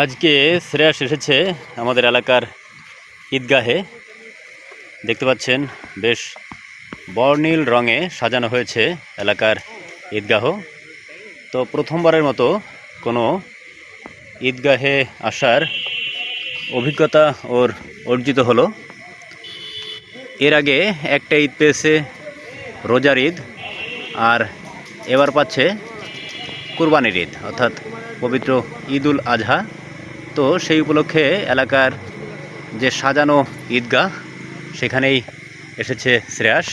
আজকে শ্রেয়াস এসেছে আমাদের এলাকার ঈদগাহে। দেখতে পাচ্ছেন বেশ বর্ণিল রঙে সাজানো হয়েছে এলাকার ঈদগাহ। তো প্রথমবারের মতো কোনো ঈদগাহে আসার অভিজ্ঞতা ওর অর্জিত হলো। এর আগে একটা ঈদ পেয়েছে রোজার ঈদ, আর এবার পাচ্ছে কুরবানির ঈদ অর্থাৎ পবিত্র ঈদ উল আজহা। তো সেই উপলক্ষে এলাকার যে সাজানো ঈদগাহ সেখানেই এসেছে শ্রেয়াস।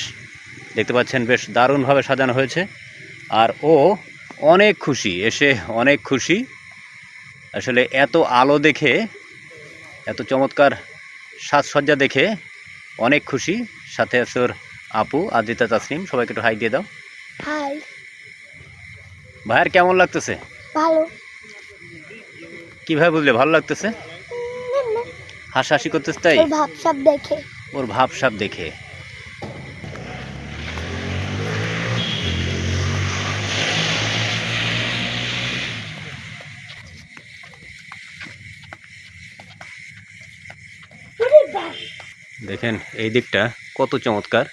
দেখতে পাচ্ছেন বেশ দারুণভাবে সাজানো হয়েছে, আর ও অনেক খুশি, এসে অনেক খুশি। আসলে এত আলো দেখে, এত চমৎকার সাজসজ্জা দেখে অনেক খুশি। সাথে আছে ওর আপু আদ্রিতা তাসনিম। সবাইকে একটু হাই দিয়ে দাও। হাই। ভাইয়ের কেমন লাগতেছে? ভালো। কিভাবে বুঝলে ভালো লাগতেছে? হাসাহাসি করতেছে তাই? ওর ভাবসাব দেখে। ওর ভাবসাব দেখে। দেখেন এই দিকটা কত চমৎকার।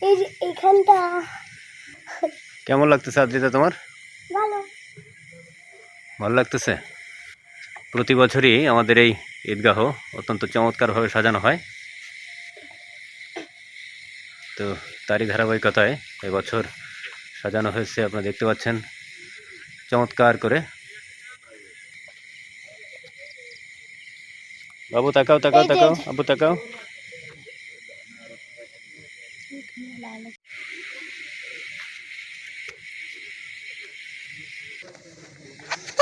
এই যে এইখানটা কেমন লাগতেছে আদ্রিতা তোমার? ভালো। ভালো লাগতেছে। প্রতি বছরই আমাদের এই ঈদগাহ অত্যন্ত চমৎকারভাবে সাজানো হয়। তো তারই ধারাবাহিকতায় এবছর সাজানো হয়েছে, আপনারা দেখতে পাচ্ছেন চমৎকার করে। বাবু তাকাও তাকাও তাকাও, আবু তাকাও।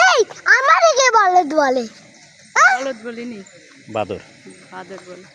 এই আমারে কে বলদ বলে? বলদ বলিনি, বাদর। বাদর বলে।